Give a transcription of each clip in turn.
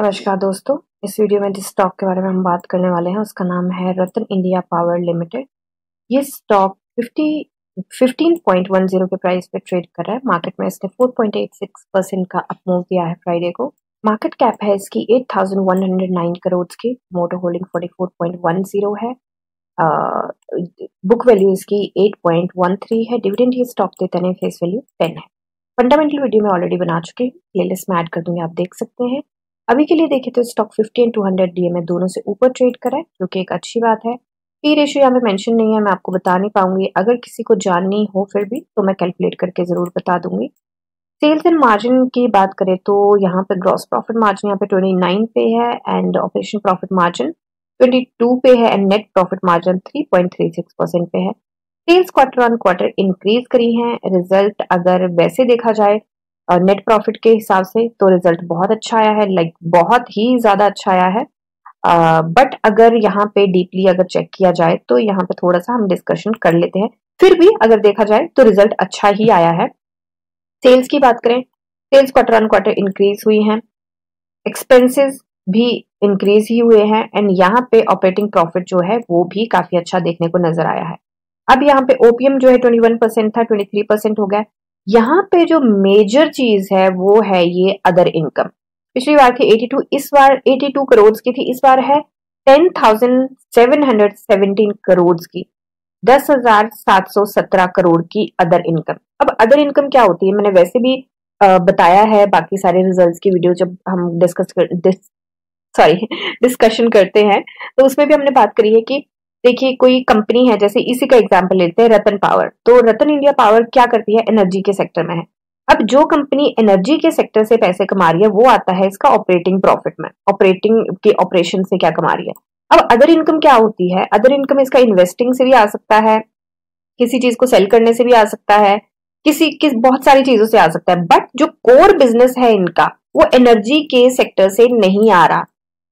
नमस्कार दोस्तों, इस वीडियो में जिस स्टॉक के बारे में हम बात करने वाले हैं उसका नाम है रतन इंडिया पावर लिमिटेड। ये स्टॉक 15.10 के प्राइस पे ट्रेड कर रहा है। मार्केट में इसने 4.86% का अप मूव दिया है फ्राइडे को। मार्केट कैप है इसकी 8,109 करोड़ की। मोटर होल्डिंग 44.10 है। बुक वैल्यू इसकी 8.13 है। डिविडेंड ही स्टॉक देता है, फेस वैल्यू 10 है। फंडामेंटल वीडियो में ऑलरेडी बना चुके हैं, प्लेलिस्ट में ऐड कर दूंगी, आप देख सकते हैं। अभी के लिए देखें तो स्टॉक 50 एंड 200 डीएमए दोनों से ऊपर ट्रेड कर रहा है, जो कि एक अच्छी बात है। पी रेशियो यहाँ पे मेंशन नहीं है, मैं आपको बता नहीं पाऊंगी। अगर किसी को जाननी हो फिर भी तो मैं कैलकुलेट करके जरूर बता दूंगी। सेल्स एंड मार्जिन की बात करें तो यहाँ पे ग्रॉस प्रॉफिट मार्जिन यहाँ पे 29 पे है एंड ऑपरेशन प्रॉफिट मार्जिन 22 पे है एंड नेट प्रॉफिट मार्जिन 3.36% पे है। Sales quarter on quarter increase करी है। रिजल्ट अगर वैसे देखा जाए नेट प्रॉफिट के हिसाब से तो रिजल्ट बहुत अच्छा आया है, लाइक बहुत ही ज्यादा अच्छा आया है। बट अगर यहाँ पे डीपली अगर चेक किया जाए तो यहाँ पे थोड़ा सा हम डिस्कशन कर लेते हैं। फिर भी अगर देखा जाए तो रिजल्ट अच्छा ही आया है। सेल्स की बात करें, sales quarter on quarter increase हुई है, एक्सपेंसेस भी इंक्रीज ही हुए हैं एंड यहाँ पे ऑपरेटिंग प्रॉफिट जो है वो भी काफी अच्छा देखने को नजर आया है। अब यहाँ पे ओपीएम जो है 21% था, 23% हो गया। यहाँ पे जो मेजर चीज है वो है ये अदर इनकम। पिछली बार की 82, इस बार 82 करोड़ की थी, इस बार है 10,717 करोड़ की, 10,717 करोड़ की अदर इनकम। अब अदर इनकम क्या होती है, मैंने वैसे भी बताया है बाकी सारे रिजल्ट्स की वीडियो जब हम डिस्कशन करते हैं तो उसमें भी हमने बात करी है कि देखिए कोई कंपनी है, जैसे इसी का एग्जांपल लेते हैं रतन पावर। तो रतन इंडिया पावर क्या करती है, एनर्जी के सेक्टर में है। अब जो कंपनी एनर्जी के सेक्टर से पैसे कमा रही है वो आता है इसका ऑपरेटिंग प्रॉफिट में, ऑपरेटिंग के ऑपरेशन से क्या कमा रही है। अब अदर इनकम क्या होती है, अदर इनकम इसका इन्वेस्टिंग से भी आ सकता है, किसी चीज को सेल करने से भी आ सकता है, किस बहुत सारी चीजों से आ सकता है। बट जो कोर बिजनेस है इनका वो एनर्जी के सेक्टर से नहीं आ रहा,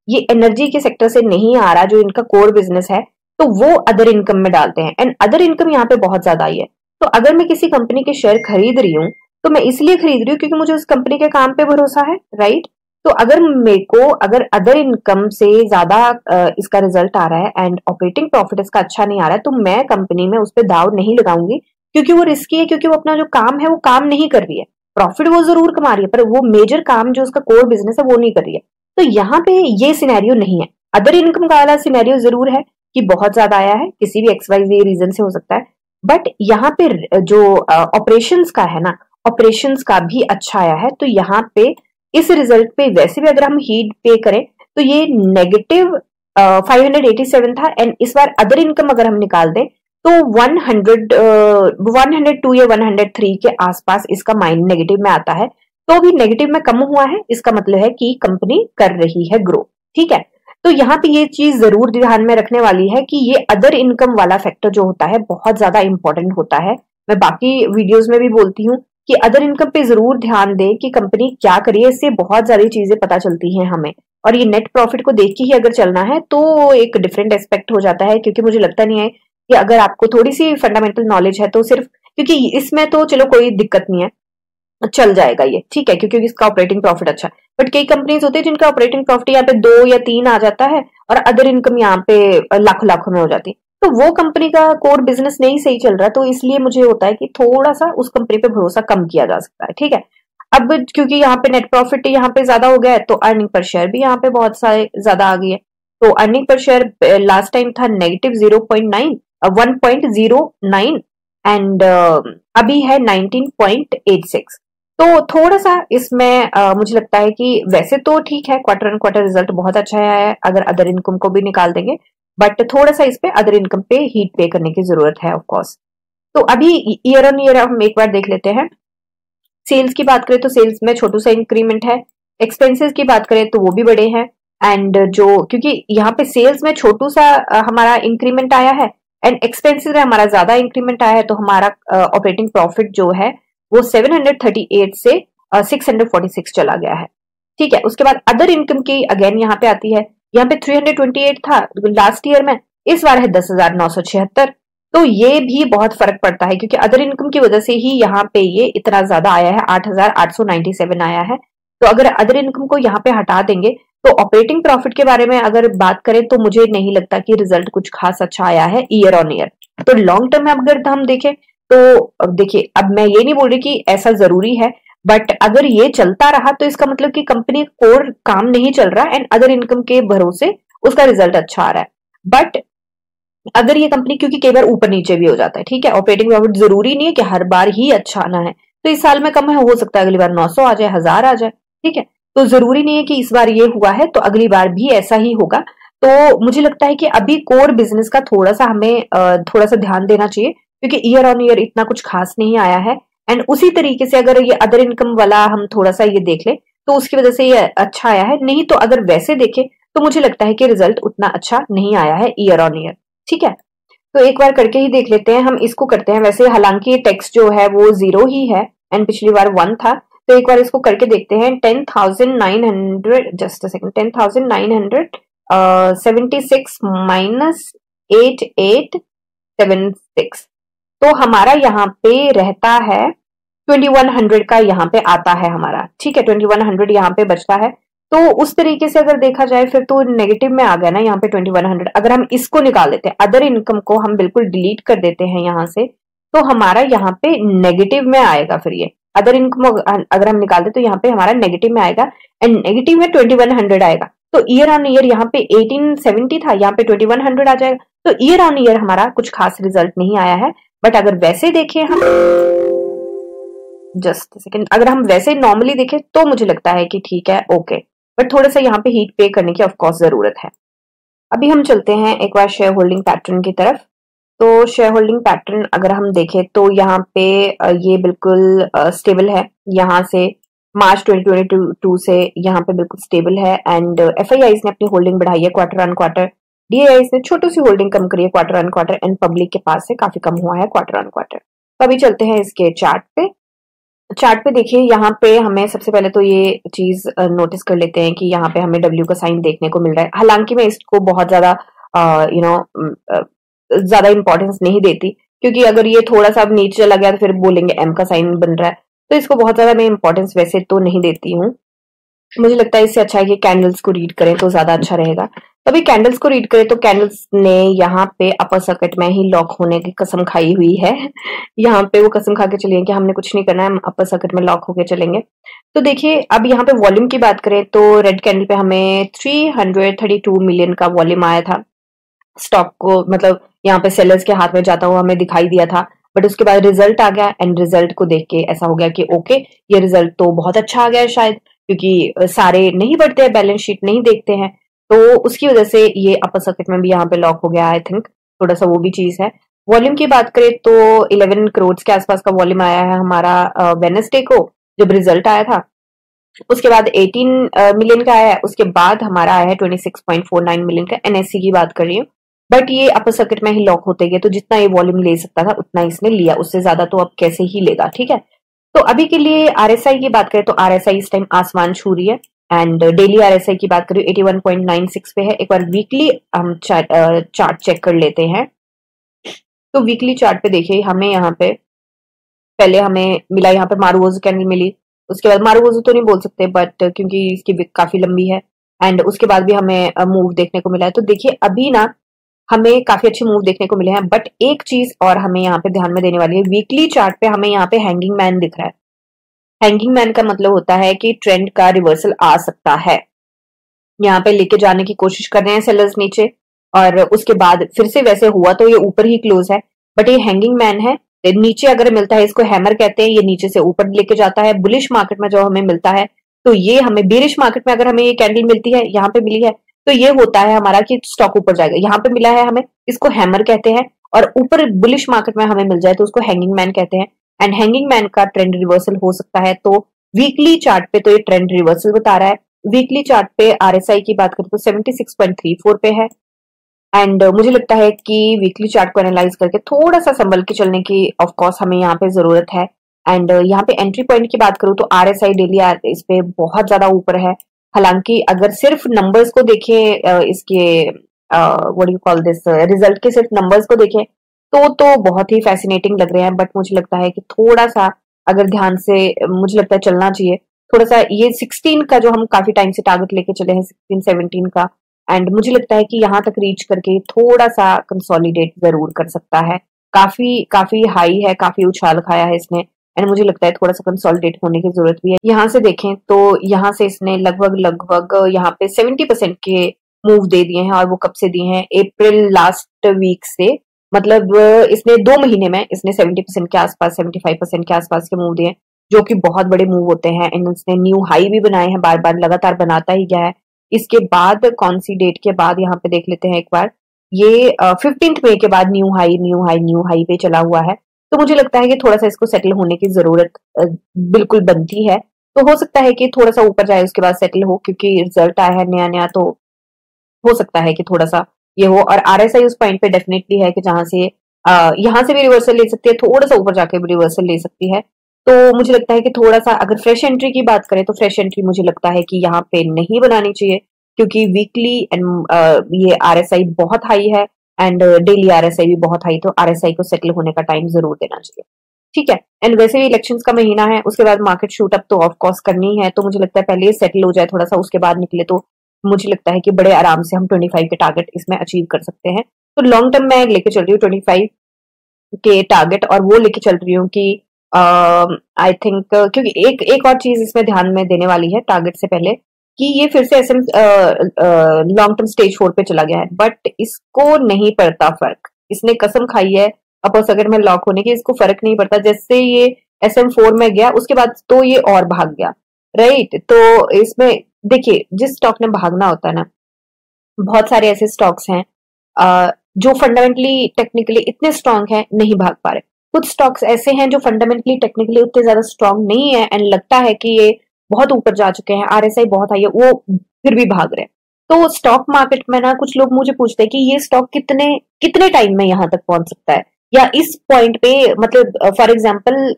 ये एनर्जी के सेक्टर से नहीं आ रहा जो इनका कोर बिजनेस है, तो वो अदर इनकम में डालते हैं एंड अदर इनकम यहाँ पे बहुत ज्यादा आई है। तो अगर मैं किसी कंपनी के शेयर खरीद रही हूँ तो मैं इसलिए खरीद रही हूँ क्योंकि मुझे उस कंपनी के काम पे भरोसा है, राइट। तो अगर मेरे को अगर अदर इनकम से ज्यादा इसका रिजल्ट आ रहा है एंड ऑपरेटिंग प्रॉफिट इसका अच्छा नहीं आ रहा है तो मैं कंपनी में उस पर दाव नहीं लगाऊंगी, क्योंकि वो रिस्की है, क्योंकि वो अपना जो काम है वो काम नहीं कर रही है। प्रॉफिट वो जरूर कमा रही है पर वो मेजर काम जो उसका कोर बिजनेस है वो नहीं कर रही है। तो यहाँ पे ये सिनेरियो नहीं है। अदर इनकम का वाला सिनेरियो जरूर है कि बहुत ज्यादा आया है, किसी भी XYZ रीजन से हो सकता है। बट यहाँ पे जो ऑपरेशंस का है ना, ऑपरेशंस का भी अच्छा आया है। तो यहाँ पे इस रिजल्ट पे वैसे भी अगर हम हीट पे करें तो ये नेगेटिव 587 था एंड इस बार अदर इनकम अगर हम निकाल दें तो 102 या 103 के आसपास इसका माइंड नेगेटिव में आता है। तो भी नेगेटिव में कम हुआ है, इसका मतलब है कि कंपनी कर रही है ग्रो, ठीक है। तो यहाँ पे ये चीज जरूर ध्यान में रखने वाली है कि ये अदर इनकम वाला फैक्टर जो होता है बहुत ज्यादा इंपॉर्टेंट होता है। मैं बाकी वीडियोस में भी बोलती हूँ कि अदर इनकम पे जरूर ध्यान दें कि कंपनी क्या करी है, इससे बहुत सारी चीजें पता चलती हैं हमें। और ये नेट प्रॉफिट को देख के ही अगर चलना है तो एक डिफरेंट एस्पेक्ट हो जाता है, क्योंकि मुझे लगता नहीं है कि अगर आपको थोड़ी सी फंडामेंटल नॉलेज है तो सिर्फ, क्योंकि इसमें तो चलो कोई दिक्कत नहीं है, चल जाएगा ये, ठीक है, क्योंकि इसका ऑपरेटिंग प्रॉफिट अच्छा है। बट कई कंपनीज होती है जिनका ऑपरेटिंग प्रॉफिट यहाँ पे 2 या 3 आ जाता है और अदर इनकम यहाँ पे लाखों लाखों में हो जाती है, तो वो कंपनी का कोर बिजनेस नहीं सही चल रहा। तो इसलिए मुझे होता है कि थोड़ा सा उस कंपनी पे भरोसा कम किया जा सकता है, ठीक है। अब क्योंकि यहाँ पे नेट प्रॉफिट यहाँ पे ज्यादा हो गया है तो अर्निंग पर शेयर भी यहाँ पे बहुत सारे ज्यादा आ गई है। तो earning per share last time था नेगेटिव 1.09 एंड अभी है 19.86। तो थोड़ा सा इसमें मुझे लगता है कि वैसे तो ठीक है, क्वार्टर एंड क्वार्टर रिजल्ट बहुत अच्छा है अगर अदर इनकम को भी निकाल देंगे, बट थोड़ा सा इस पे अदर इनकम पे हीट पे करने की जरूरत है ऑफ कोर्स। तो अभी ईयर ऑन ईयर हम एक बार देख लेते हैं। सेल्स की बात करें तो सेल्स में छोटू सा इंक्रीमेंट है, एक्सपेंसेस की बात करें तो वो भी बड़े हैं एंड जो क्योंकि यहाँ पे सेल्स में छोटू सा हमारा इंक्रीमेंट आया है एंड एक्सपेंसेस में हमारा ज्यादा इंक्रीमेंट आया है, तो हमारा ऑपरेटिंग प्रॉफिट जो है वो 738 से 646 चला गया है, ठीक है। उसके बाद अदर इनकम की अगेन यहाँ पे आती है, यहाँ पे 328 था लास्ट ईयर में, इस बार है 10,976। तो ये भी बहुत फर्क पड़ता है क्योंकि अदर इनकम की वजह से ही यहाँ पे ये इतना ज्यादा आया है, 8,897 आया है। तो अगर अदर इनकम को यहाँ पे हटा देंगे तो ऑपरेटिंग प्रॉफिट के बारे में अगर बात करें तो मुझे नहीं लगता कि रिजल्ट कुछ खास अच्छा आया है ईयर ऑन ईयर। तो लॉन्ग टर्म में अगर हम देखें तो अब देखिए, अब मैं ये नहीं बोल रही कि ऐसा जरूरी है, बट अगर ये चलता रहा तो इसका मतलब कि कंपनी कोर काम नहीं चल रहा एंड अदर इनकम के भरोसे उसका रिजल्ट अच्छा आ रहा है। बट अगर ये कंपनी, क्योंकि कई बार ऊपर नीचे भी हो जाता है, ठीक है, ऑपरेटिंग प्रॉफिट जरूरी नहीं है कि हर बार ही अच्छा आना है। तो इस साल में कम है, हो सकता है अगली बार 900 आ जाए, 1000 आ जाए, ठीक है। तो जरूरी नहीं है कि इस बार ये हुआ है तो अगली बार भी ऐसा ही होगा। तो मुझे लगता है कि अभी कोर बिजनेस का थोड़ा सा हमें थोड़ा सा ध्यान देना चाहिए, क्योंकि ईयर ऑन ईयर इतना कुछ खास नहीं आया है। एंड उसी तरीके से अगर ये अदर इनकम वाला हम थोड़ा सा ये देख ले तो उसकी वजह से ये अच्छा आया है। नहीं तो अगर वैसे देखे तो मुझे लगता है कि रिजल्ट उतना अच्छा नहीं आया है ईयर ऑन ईयर, ठीक है। तो एक बार करके ही देख लेते हैं, हम इसको करते हैं। वैसे हालांकि टैक्स जो है वो 0 ही है एंड पिछली बार 1 था, तो एक बार इसको करके देखते हैं। 10,900, जस्ट अ सेकंड, 10,976 माइनस 8876, तो हमारा यहाँ पे रहता है 2100 का, यहाँ पे आता है हमारा, ठीक है, 2100 यहाँ पे बचता है। तो उस तरीके से अगर देखा जाए फिर तो नेगेटिव में आ गया ना यहाँ पे 2100। अगर हम इसको निकाल देते हैं, अदर इनकम को हम बिल्कुल डिलीट कर देते हैं यहाँ से, तो हमारा यहाँ पे नेगेटिव में आएगा। फिर ये अदर इनकम अगर हम निकाल दे तो यहाँ पे हमारा नेगेटिव में आएगा एंड नेगेटिव में 2100 आएगा। तो ईयर ऑन ईयर यहाँ पे 1870 था, यहाँ पे 2100 आ जाएगा। तो ईयर ऑन ईयर हमारा कुछ खास रिजल्ट नहीं आया है। बट अगर वैसे देखें हम, जस्ट सेकंड, अगर हम वैसे नॉर्मली देखें तो मुझे लगता है कि ठीक है, ओके। बट थोड़ा सा यहाँ पे हीट पे करने की ऑफकोर्स जरूरत है। अभी हम चलते हैं एक बार शेयर होल्डिंग पैटर्न की तरफ। तो शेयर होल्डिंग पैटर्न अगर हम देखें तो यहाँ पे ये बिल्कुल स्टेबल है। यहाँ से मार्च 2022 से यहाँ पे बिल्कुल स्टेबल है एंड एफआईआईज ने अपनी होल्डिंग बढ़ाई है क्वार्टर ऑन क्वार्टर, डीआईआईज ने छोटी सी होल्डिंग कम करी है quarter on quarter and public के पास से काफी कम हुआ है क्वार्टर ऑन क्वार्टर। तो अभी चलते हैं इसके चार्ट पे। चार्ट पे देखिए, यहाँ पे हमें सबसे पहले तो ये चीज नोटिस कर लेते हैं कि यहाँ पे हमें डब्ल्यू का साइन देखने को मिल रहा है। हालांकि मैं इसको बहुत ज्यादा ज्यादा इंपॉर्टेंस नहीं देती, क्योंकि अगर ये थोड़ा सा नीचे चला गया तो फिर बोलेंगे एम का साइन बन रहा है, तो इसको बहुत ज्यादा मैं इंपॉर्टेंस वैसे तो नहीं देती हूँ। मुझे लगता है इससे अच्छा है कि कैंडल्स को रीड करें तो ज्यादा अच्छा रहेगा। तभी कैंडल्स को रीड करें तो कैंडल्स ने यहाँ पे अपर सर्किट में ही लॉक होने की कसम खाई हुई है। यहाँ पे वो कसम खा के चलिए कि हमने कुछ नहीं करना है, हम अपर सर्किट में लॉक होके चलेंगे। तो देखिए, अब यहाँ पे वॉल्यूम की बात करें तो रेड कैंडल पे हमें 332 मिलियन का वॉल्यूम आया था। स्टॉक को मतलब यहाँ पे सेलर्स के हाथ में जाता हुआ हमें दिखाई दिया था। बट उसके बाद रिजल्ट आ गया एंड रिजल्ट को देख के ऐसा हो गया कि ओके, ये रिजल्ट तो बहुत अच्छा आ गया है शायद, क्योंकि सारे नहीं बढ़ते हैं, बैलेंस शीट नहीं देखते हैं, तो उसकी वजह से ये अपर सर्किट में भी यहाँ पे लॉक हो गया। आई थिंक थोड़ा सा वो भी चीज है। वॉल्यूम की बात करें तो 11 करोड़ के आसपास का वॉल्यूम आया है हमारा वेडनेसडे को जब रिजल्ट आया था। उसके बाद 18 मिलियन का आया है। उसके बाद हमारा आया है 26.49 मिलियन का। एनएससी की बात कर रही हूँ, बट ये अपर सर्किट में ही लॉक होते गए, तो जितना ये वॉल्यूम ले सकता था उतना इसने लिया, उससे ज्यादा तो अब कैसे ही लेगा, ठीक है। तो अभी के लिए आरएसआई की बात करें तो आरएसआई इस टाइम आसमान छू रही है एंड डेली आरएसआई की बात करें 81.96 पे है। एक बार वीकली हम चार्ट चेक कर लेते हैं। तो वीकली चार्ट पे देखिए, हमें यहाँ पे पहले हमें मिला, यहाँ पे मारुओजो कैंडल मिली। उसके बाद मारुओजो तो नहीं बोल सकते बट क्योंकि इसकी विक काफी लंबी है एंड उसके बाद भी हमें मूव देखने को मिला है। तो देखिए, अभी ना हमें काफी अच्छे मूव देखने को मिले हैं। बट एक चीज और हमें यहाँ पे ध्यान में देने वाली है, वीकली चार्ट पे हमें यहाँ पे हैंगिंग मैन दिख रहा है। हैंगिंग मैन का मतलब होता है कि ट्रेंड का रिवर्सल आ सकता है। यहाँ पे लेके जाने की कोशिश कर रहे हैं सेलर्स नीचे, और उसके बाद फिर से वैसे हुआ तो ये ऊपर ही क्लोज है, बट ये हैंगिंग मैन है। नीचे अगर मिलता है, इसको हैमर कहते हैं, ये नीचे से ऊपर लेके जाता है। बुलिश मार्केट में जो हमें मिलता है, तो ये हमें बेरिश मार्केट में अगर हमें ये कैंडल मिलती है, यहाँ पे मिली है, तो ये होता है हमारा कि स्टॉक ऊपर जाएगा। यहाँ पे मिला है हमें, इसको हैमर कहते हैं, और ऊपर बुलिश मार्केट में हमें मिल जाए तो उसको हैंगिंग मैन कहते हैं। एंड हैंगिंग मैन का ट्रेंड रिवर्सल हो सकता है। तो वीकली चार्ट पे तो ये ट्रेंड रिवर्सल बता रहा है। वीकली चार्ट पे आरएसआई की बात करें तो 76.34 पे है एंड मुझे लगता है कि वीकली चार्ट को एनालाइज करके थोड़ा सा संभल के चलने की ऑफ कोर्स हमें यहाँ पे जरूरत है। एंड यहाँ पे एंट्री पॉइंट की बात करूँ तो आरएसआई डेली इस पे बहुत ज्यादा ऊपर है। हालांकि अगर सिर्फ नंबर्स को देखें, इसके what you call this, result के सिर्फ नंबर्स को देखें तो बहुत ही फैसिनेटिंग लग रहे हैं, बट मुझे लगता है कि थोड़ा सा अगर ध्यान से मुझे लगता है चलना चाहिए थोड़ा सा ये 16 का जो हम काफी टाइम से टारगेट लेके चले हैं, 16-17 का, एंड मुझे लगता है कि यहाँ तक रीच करके थोड़ा सा कंसोलिडेट जरूर कर सकता है। काफी काफी हाई है, काफी उछाल खाया है इसने, एंड मुझे लगता है थोड़ा सा कंसोलिडेट होने की जरूरत भी है। यहाँ से देखें तो यहाँ से इसने लगभग लगभग यहाँ पे 70% के मूव दे दिए हैं, और वो कब से दिए हैं, अप्रैल लास्ट वीक से, मतलब इसने 2 महीने में इसने 70% के आसपास, 75% के आसपास के मूव दिए, जो कि बहुत बड़े मूव होते हैं। एंड इसने न्यू हाई भी बनाए हैं, बार बार लगातार बनाता ही गया है। इसके बाद कौन सी डेट के बाद यहाँ पे देख लेते हैं एक बार, ये 15 मई के बाद new high new high new high पे चला हुआ है। तो मुझे लगता है कि थोड़ा सा इसको सेटल होने की जरूरत बिल्कुल बनती है। तो हो सकता है कि थोड़ा सा ऊपर जाए उसके बाद सेटल हो, क्योंकि रिजल्ट आया है नया नया, तो हो सकता है कि थोड़ा सा ये हो। और आरएसआई उस पॉइंट पे डेफिनेटली है कि जहां से यहाँ से भी रिवर्सल ले सकती है, थोड़ा सा ऊपर जाके भी रिवर्सल ले सकती है। तो मुझे लगता है कि थोड़ा सा अगर फ्रेश एंट्री की बात करें तो फ्रेश एंट्री मुझे लगता है कि यहाँ पे नहीं बनानी चाहिए, क्योंकि वीकली एंड ये आरएसआई बहुत हाई है, एंड डेली आरएसआई भी बहुत हाई, तो आरएसआई को सेटल होने का टाइम जरूर देना चाहिए। ठीक है, एंड वैसे भी इलेक्शंस का महीना है, उसके बाद मार्केट शूट अप तो ऑफ कोर्स करनी है, तो मुझे लगता है पहले ये सेटल हो जाए थोड़ा सा, उसके बाद निकले तो मुझे लगता है कि बड़े आराम से हम 25 के टारगेट इसमें अचीव कर सकते हैं। तो लॉन्ग टर्म मैं लेके चल रही हूँ 25 के टारगेट, और वो लेके चल रही हूँ कि आई थिंक, क्योंकि एक और चीज इसमें ध्यान में देने वाली है टारगेट से पहले, कि ये फिर से एसएम लॉन्ग टर्म स्टेज 4 पे चला गया है, बट इसको नहीं पड़ता फर्क। इसने कसम खाई है अपोज अगर मैं लॉक होने की, इसको फर्क नहीं पड़ता। जैसे ये SM4 में गया उसके बाद तो ये और भाग गया, राइट। तो इसमें देखिए, जिस स्टॉक ने भागना होता है ना, बहुत सारे ऐसे स्टॉक्स हैं जो फंडामेंटली टेक्निकली इतने स्ट्रांग हैं, नहीं भाग पा रहे। कुछ स्टॉक्स ऐसे हैं जो फंडामेंटली टेक्निकली उतने ज्यादा स्ट्रांग नहीं है, एंड लगता है कि ये बहुत ऊपर जा चुके हैं, आरएसआई बहुत हाई है, वो फिर भी भाग रहे हैं। तो स्टॉक मार्केट में ना कुछ लोग मुझे पूछते हैं कि ये स्टॉक कितने कितने टाइम में यहाँ तक पहुंच सकता है, या इस पॉइंट पे, मतलब फॉर एग्जाम्पल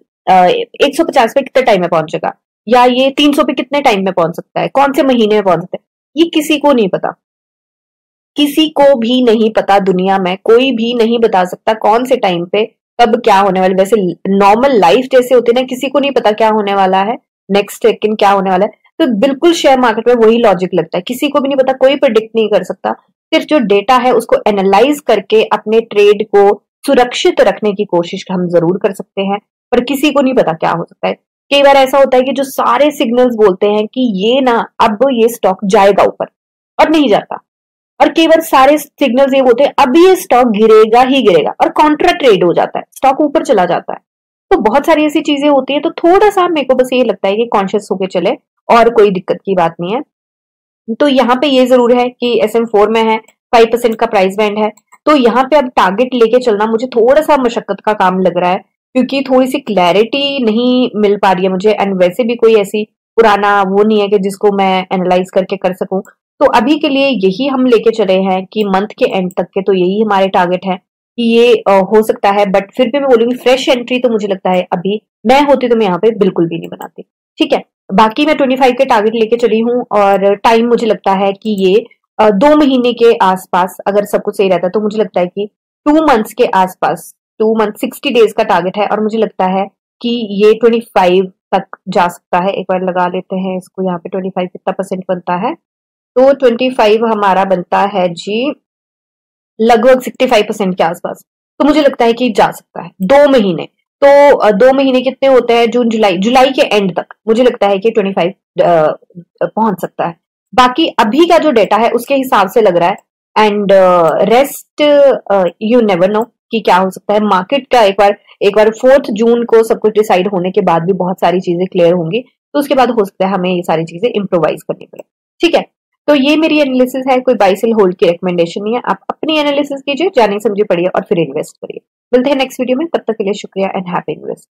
150 पे कितने टाइम में पहुंचेगा, या ये 300 पे कितने टाइम में पहुंच सकता है, कौन से महीने में पहुंच सकता है। ये किसी को नहीं पता, किसी को भी नहीं पता, दुनिया में कोई भी नहीं बता सकता कौन से टाइम पे कब क्या होने वाला। वैसे नॉर्मल लाइफ जैसे होती है ना, किसी को नहीं पता क्या होने वाला है, नेक्स्ट सेकंड क्या होने वाला है। तो बिल्कुल शेयर मार्केट में वही लॉजिक लगता है, किसी को भी नहीं पता, कोई प्रिडिक्ट नहीं कर सकता। सिर्फ जो डेटा है उसको एनालाइज करके अपने ट्रेड को सुरक्षित रखने की कोशिश हम जरूर कर सकते हैं, पर किसी को नहीं पता क्या हो सकता है। कई बार ऐसा होता है कि जो सारे सिग्नल्स बोलते हैं कि ये ना अब ये स्टॉक जाएगा ऊपर, और नहीं जाता। और कई बार सारे सिग्नल्स ये बोलते हैं अब ये स्टॉक गिरेगा ही गिरेगा, और कॉन्ट्रा ट्रेड हो जाता है, स्टॉक ऊपर चला जाता है। तो बहुत सारी ऐसी चीजें होती है, तो थोड़ा सा मेरे को बस ये लगता है कि कॉन्शियस होके चले, और कोई दिक्कत की बात नहीं है। तो यहाँ पे ये जरूर है कि SM4 में है, 5% का प्राइस बैंड है, तो यहाँ पे अब टारगेट लेके चलना मुझे थोड़ा सा मशक्कत का काम लग रहा है, क्योंकि थोड़ी सी क्लैरिटी नहीं मिल पा रही है मुझे, एंड वैसे भी कोई ऐसी पुराना वो नहीं है कि जिसको मैं एनालाइज करके कर सकूं। तो अभी के लिए यही हम लेके चले हैं कि मंथ के एंड तक के तो यही हमारे टारगेट है कि ये हो सकता है, बट फिर भी मैं बोलूंगी फ्रेश एंट्री तो मुझे लगता है अभी मैं होती तो मैं यहाँ पे बिल्कुल भी नहीं बनाती। ठीक है, बाकी मैं 25 के टारगेट लेके चली हूँ, और टाइम मुझे लगता है कि ये 2 महीने के आसपास अगर सब कुछ सही रहता है, तो मुझे लगता है कि 2 मंथ्स के आसपास, 2 मंथ 60 डेज का टारगेट है, और मुझे लगता है कि ये 25 तक जा सकता है। एक बार लगा लेते हैं इसको, यहाँ पे 25 कितना परसेंट बनता है, तो 25 हमारा बनता है जी लगभग 65% के आसपास। तो मुझे लगता है कि जा सकता है 2 महीने। तो 2 महीने कितने होते हैं, जून जुलाई, जुलाई के एंड तक मुझे लगता है कि 25 पहुंच सकता है। बाकी अभी का जो डेटा है उसके हिसाब से लग रहा है, and rest you never know कि क्या हो सकता है। मार्केट का एक बार 4 जून को सब कुछ डिसाइड होने के बाद भी बहुत सारी चीजें क्लियर होंगी, तो उसके बाद हो सकता है हमें ये सारी चीजें इम्प्रोवाइज करनी पड़े। ठीक है, तो ये मेरी एनालिसिस है, कोई बाय सेल होल्ड की रिकमेंडेशन नहीं है। आप अपनी एनालिसिस कीजिए, जाने समझे पढ़िए और फिर इन्वेस्ट करिए। मिलते हैं नेक्स्ट वीडियो में, तब तक के लिए शुक्रिया एंड हैप्पी इन्वेस्ट।